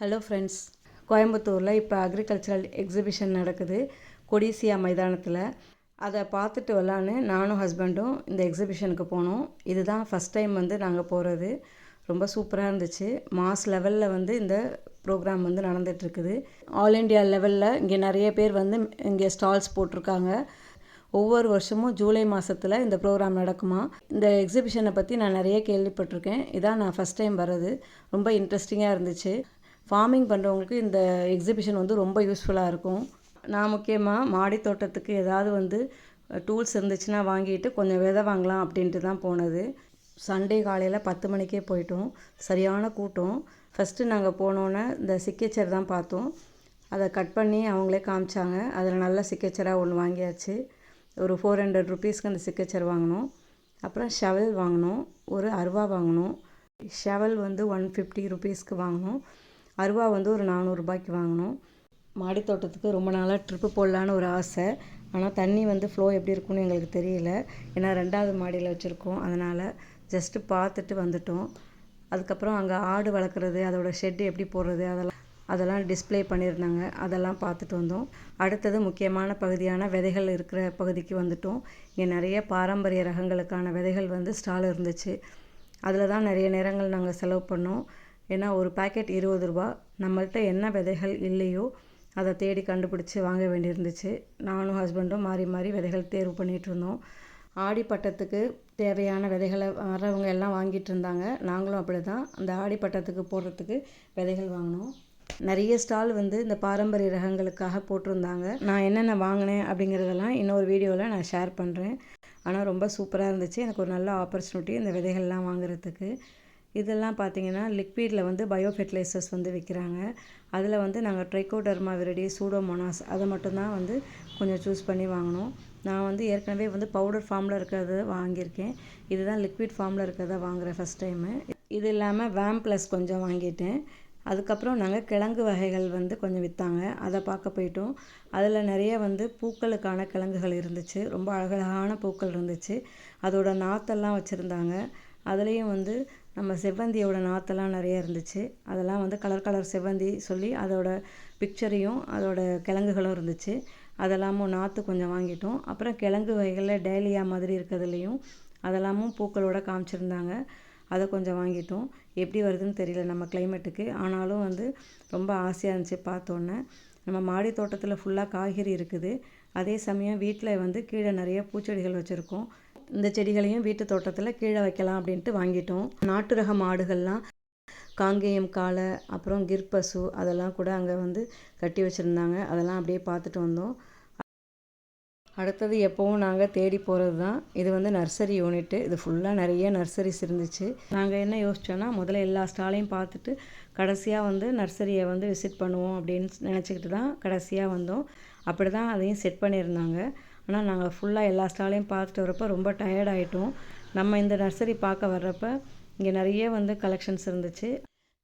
Hello friends, கோயம்புத்தூரில் இப்போ agricultural exhibition நடக்குது கொடிசியா மைதானத்தில். அதை பார்த்துட்டு வரலான்னு நானும் ஹஸ்பண்டும் இந்த எக்ஸிபிஷனுக்கு போனோம். இதுதான் ஃபஸ்ட் டைம் நாங்கள் போகிறது. ரொம்ப சூப்பராக இருந்துச்சு. மாஸ் லெவலில் இந்த ப்ரோக்ராம் நடந்துகிட்ருக்குது. ஆல் இண்டியா லெவலில் இங்கே நிறைய பேர் இங்கே ஸ்டால்ஸ் போட்டிருக்காங்க. ஒவ்வொரு வருஷமும் ஜூலை மாதத்தில் இந்த ப்ரோக்ராம் நடக்குமா. இந்த எக்ஸிபிஷனை பற்றி நான் நிறைய கேள்விப்பட்டிருக்கேன். இதான் நான் ஃபஸ்ட் டைம் வர்றது. ரொம்ப இன்ட்ரெஸ்டிங்காக இருந்துச்சு. ஃபார்மிங் பண்ணுறவங்களுக்கு இந்த எக்ஸிபிஷன் ரொம்ப யூஸ்ஃபுல்லாக இருக்கும். நான் முக்கியமாக மாடி தோட்டத்துக்கு ஏதாவது டூல்ஸ் இருந்துச்சுன்னா வாங்கிட்டு கொஞ்சம் விதை வாங்கலாம் அப்படின்ட்டு தான் போனது. சண்டே காலையில் 10 மணிக்கே போயிட்டோம். சரியான கூட்டம். ஃபஸ்ட்டு நாங்கள் போனோன்னே இந்த சிக்கேச்சர் தான் பார்த்தோம். அதை கட் பண்ணி அவங்களே காமிச்சாங்க. அதில் நல்ல சிக்கேச்சராக ஒன்று வாங்கியாச்சு. ஒரு 400 ருபீஸ்க்கு அந்த சிக்கேச்சர் வாங்கினோம். அப்புறம் ஷவல் வாங்கினோம். ஒரு அருவா வாங்கினோம். ஷவல் 150 ருபீஸ்க்கு வாங்கினோம். அருவா ஒரு 400 ரூபாய்க்கு வாங்கினோம். மாடி தோட்டத்துக்கு ரொம்ப நாளாக ட்ரிப்பு போடலான்னு ஒரு ஆசை. ஆனால் தண்ணி ஃப்ளோ எப்படி இருக்குன்னு எங்களுக்கு தெரியல. ஏன்னா 2வது மாடியில் வச்சுருக்கோம். அதனால் ஜஸ்ட்டு பார்த்துட்டு வந்துட்டோம். அதுக்கப்புறம் அங்கே ஆடு வளர்க்குறது, அதோடய ஷெட்டு எப்படி போடுறது அதெல்லாம் டிஸ்ப்ளே பண்ணியிருந்தாங்க. அதெல்லாம் பார்த்துட்டு வந்தோம். அடுத்தது முக்கியமான பகுதியான விதைகள் இருக்கிற பகுதிக்கு வந்துட்டோம். இங்கே நிறைய பாரம்பரிய ரகங்களுக்கான விதைகள் ஸ்டால் இருந்துச்சு. அதில் தான் நிறைய நேரங்கள் நாங்கள் செலவு பண்ணோம். ஏன்னா ஒரு பேக்கெட் 20 ரூபா. நம்மள்கிட்ட என்ன விதைகள் இல்லையோ அதை தேடி கண்டுபிடிச்சி வாங்க வேண்டியிருந்துச்சு. நானும் ஹஸ்பண்டும் மாறி மாறி விதைகள் தேர்வு பண்ணிகிட்டு இருந்தோம். ஆடி பட்டத்துக்கு தேவையான விதைகளை வரவங்க எல்லாம் வாங்கிட்டு இருந்தாங்க. நாங்களும் அப்படி தான் அந்த ஆடி பட்டத்துக்கு போடுறதுக்கு விதைகள் வாங்கினோம். நிறைய ஸ்டால் இந்த பாரம்பரிய ரகங்களுக்காக போட்டிருந்தாங்க. நான் என்னென்ன வாங்கினேன் அப்படிங்கிறதெல்லாம் இன்னொரு வீடியோவில் நான் ஷேர் பண்ணுறேன். ஆனால் ரொம்ப சூப்பராக இருந்துச்சு. எனக்கு ஒரு நல்ல ஆப்பர்ச்சுனிட்டி இந்த விதைகள்லாம் வாங்குறதுக்கு. இதெல்லாம் பார்த்திங்கன்னா லிக்விடில் பயோ ஃபெர்டிலைசர்ஸ் விற்கிறாங்க. அதில் நாங்கள் ட்ரைகோடர்மா விரிடி, சூடோமோனாஸ் அதை மட்டும்தான் கொஞ்சம் சூஸ் பண்ணி வாங்கினோம். நான் ஏற்கனவே பவுடர் ஃபார்மில் இருக்கிறத வாங்கியிருக்கேன். இதுதான் லிக்விட் ஃபார்மில் இருக்கிறத வாங்குகிறேன் ஃபஸ்ட் டைமு. இது இல்லாமல் வேம் ப்ளஸ் கொஞ்சம் வாங்கிட்டேன். அதுக்கப்புறம் நாங்கள் கிழங்கு வகைகள் கொஞ்சம் விற்றாங்க. அதை பார்க்க போயிட்டோம். அதில் நிறைய பூக்களுக்கான கிழங்குகள் இருந்துச்சு. ரொம்ப அழகழகான பூக்கள் இருந்துச்சு. அதோட நாற்றெல்லாம் வச்சுருந்தாங்க. அதுலேயும் நம்ம செவ்வந்தியோட நாற்றெல்லாம் நிறைய இருந்துச்சு. அதெல்லாம் கலர் கலர் செவ்வந்தி சொல்லி அதோட பிக்சரையும் அதோட கிழங்குகளும் இருந்துச்சு. அதெல்லாமும் நாற்று கொஞ்சம் வாங்கிட்டோம். அப்புறம் கிழங்கு வகைகளில் டேலியா மாதிரி இருக்கிறதுலையும் அதெல்லாமும் பூக்களோட காமிச்சிருந்தாங்க. அதை கொஞ்சம் வாங்கிட்டோம். எப்படி வருதுன்னு தெரியல நம்ம கிளைமேட்டுக்கு. ஆனாலும் ரொம்ப ஆசையாக இருந்துச்சு பார்த்தோன்னே. நம்ம மாடி தோட்டத்தில் ஃபுல்லாக காய்கறி இருக்குது. அதே சமயம் வீட்டில் கீழே நிறைய பூச்செடிகள் வச்சுருக்கோம். இந்த செடிகளையும் வீட்டு தோட்டத்தில் கீழே வைக்கலாம் அப்படின்ட்டு வாங்கிட்டோம். நாட்டு ரக மாடுகள்லாம் காங்கேயம் காளை, அப்புறம் கிர்பசு அதெல்லாம் கூட அங்கே கட்டி வச்சுருந்தாங்க. அதெல்லாம் அப்படியே பார்த்துட்டு வந்தோம். அடுத்தது எப்போவும் நாங்கள் தேடி போகிறது தான் இது நர்சரி யூனிட்டு. இது ஃபுல்லாக நிறைய நர்சரிஸ் இருந்துச்சு. நாங்கள் என்ன யோசித்தோன்னா முதல்ல எல்லா ஸ்டாலையும் பார்த்துட்டு கடைசியாக நர்சரியை விசிட் பண்ணுவோம் அப்படின்னு நினச்சிக்கிட்டு தான் கடைசியாக வந்தோம். அப்படி தான் அதையும் செட் பண்ணியிருந்தாங்க. ஆனால் நாங்கள் ஃபுல்லாக எல்லா ஸ்டாலையும் பார்த்துட்டு வரப்போ ரொம்ப டயர்ட் ஆகிட்டோம். நம்ம இந்த நர்சரி பார்க்க வர்றப்ப இங்கே நிறைய கலெக்ஷன்ஸ் இருந்துச்சு.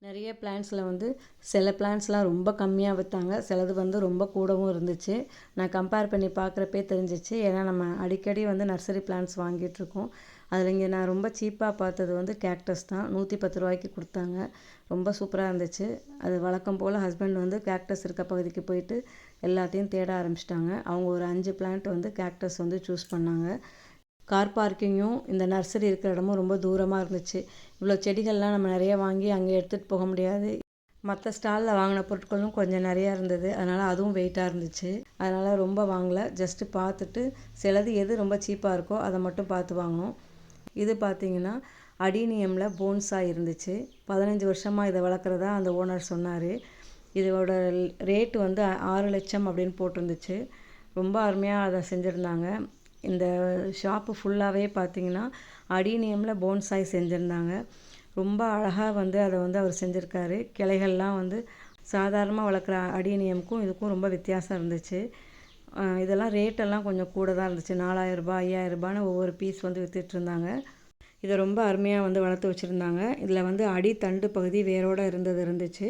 நிறைய பிளான்ட்ஸில் சில பிளான்ட்ஸ்லாம் ரொம்ப கம்மியாக விற்றாங்க. சிலது ரொம்ப கூடவும் இருந்துச்சு. நான் கம்பேர் பண்ணி பார்க்குறப்பே தெரிஞ்சிச்சு. ஏன்னா நம்ம அடிக்கடி நர்சரி பிளான்ட்ஸ் வாங்கிட்டுருக்கோம். அதில் இங்கே நான் ரொம்ப சீப்பாக பார்த்தது கேக்டஸ் தான். 110 ரூபாய்க்கு கொடுத்தாங்க. ரொம்ப சூப்பராக இருந்துச்சு. அது வழக்கம் போல் ஹஸ்பண்ட் கேக்டஸ் இருக்க பகுதிக்கு போயிட்டு எல்லாத்தையும் தேட ஆரம்பிச்சிட்டாங்க. அவங்க ஒரு 5 பிளான்ட் கேக்டஸ் சூஸ் பண்ணாங்க. கார் பார்க்கிங்கும் இந்த நர்சரி இருக்கிற இடமும் ரொம்ப தூரமாக இருந்துச்சு. இவ்வளோ செடிகள்லாம் நம்ம நிறைய வாங்கி அங்கே எடுத்துகிட்டு போக முடியாது. மற்ற ஸ்டாலில் வாங்கின பொருட்களும் கொஞ்சம் நிறையா இருந்தது. அதனால் அதுவும் வெயிட்டாக இருந்துச்சு. அதனால் ரொம்ப வாங்கலை. ஜஸ்ட்டு பார்த்துட்டு சிலது எது ரொம்ப சீப்பாக இருக்கோ அதை மட்டும் பார்த்து வாங்கினோம். இது பார்த்திங்கன்னா அடீனியமில் போன்சாய் இருந்துச்சு. 15 வருஷமாக இதை வளர்க்குறதா அந்த ஓனர் சொன்னார். இதோட ரேட்டு 6 லட்சம் அப்படின்னு போட்டிருந்துச்சு. ரொம்ப அருமையாக அதை செஞ்சுருந்தாங்க. இந்த ஷாப்பு ஃபுல்லாகவே பார்த்திங்கன்னா அடீனியமில் போன்சாய் செஞ்சுருந்தாங்க. ரொம்ப அழகாக அதை அவர் செஞ்சுருக்காரு. கிளைகள்லாம் சாதாரணமாக வளர்க்குற அடீனியமுக்கும் இதுக்கும் ரொம்ப வித்தியாசம் இருந்துச்சு. இதெல்லாம் ரேட்டெல்லாம் கொஞ்சம் கூட தான் இருந்துச்சு. 4000 ரூபாய் 5000 ரூபான்னு ஒவ்வொரு பீஸ் விற்றுட்ருந்தாங்க. இதை ரொம்ப அருமையாக வளர்த்து வச்சுருந்தாங்க. இதில் அடி தண்டு பகுதி வேரோடு இருந்துச்சு.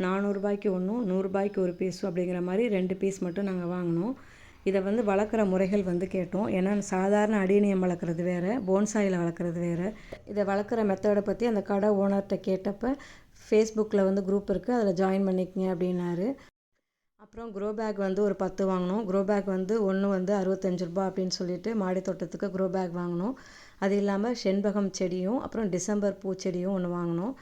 400 ரூபாய்க்கு ஒன்றும் 100 ரூபாய்க்கு ஒரு பீஸும் அப்படிங்கிற மாதிரி 2 பீஸ் மட்டும் நாங்கள் வாங்கினோம். இதை வளர்க்குற முறைகள் கேட்டோம். ஏன்னா சாதாரண அடீனியம் வளர்க்குறது வேறு, போன்சாயில் வளர்க்குறது வேறு. இதை வளர்க்குற மெத்தடை பற்றி அந்த கடை ஓனர்கிட்ட கேட்டப்போ ஃபேஸ்புக்கில் வந்து குரூப் இருக்குது, அதில் ஜாயின் பண்ணிக்கங்க அப்படின்னாரு. அப்புறம் க்ரோ பேக் வந்து ஒரு 10 வாங்கினோம். க்ரோ பேக் வந்து ஒன்று வந்து ரூ. 65 அப்படின்னு சொல்லிட்டு மாடி தோட்டத்துக்கு க்ரோ பேக் வாங்கினோம். அது இல்லாமல் செண்பகம் செடியும் அப்புறம் டிசம்பர் பூச்செடியும் ஒன்று வாங்கினோம்.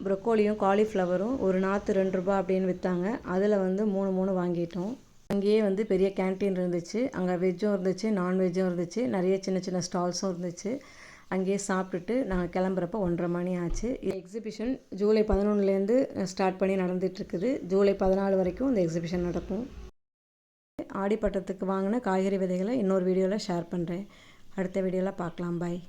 ப்ரொக்கோலியும் காலிஃப்ளவரும் ஒரு நாற்று ரூ. 2 அப்படின்னு விற்றாங்க. அதில் வந்து 3 வாங்கிட்டோம். அங்கேயே வந்து பெரிய கேன்டீன் இருந்துச்சு. அங்கே வெஜ்ஜும் இருந்துச்சு, நான்வெஜ்ஜும் இருந்துச்சு, நிறைய சின்ன சின்ன ஸ்டால்ஸும் இருந்துச்சு. அங்கேயே சாப்பிட்டுட்டு நாங்கள் கிளம்புறப்ப 1:30 மணி ஆச்சு. எக்ஸிபிஷன் ஜூலை 11லேருந்து ஸ்டார்ட் பண்ணி நடந்துகிட்ருக்குது. ஜூலை 14 வரைக்கும் இந்த எக்ஸிபிஷன் நடக்கும். ஆடிப்பட்டத்துக்கு வாங்கின காய்கறி விதைகளை இன்னொரு வீடியோவில் ஷேர் பண்ணுறேன். அடுத்த வீடியோவில் பார்க்கலாம். பாய்.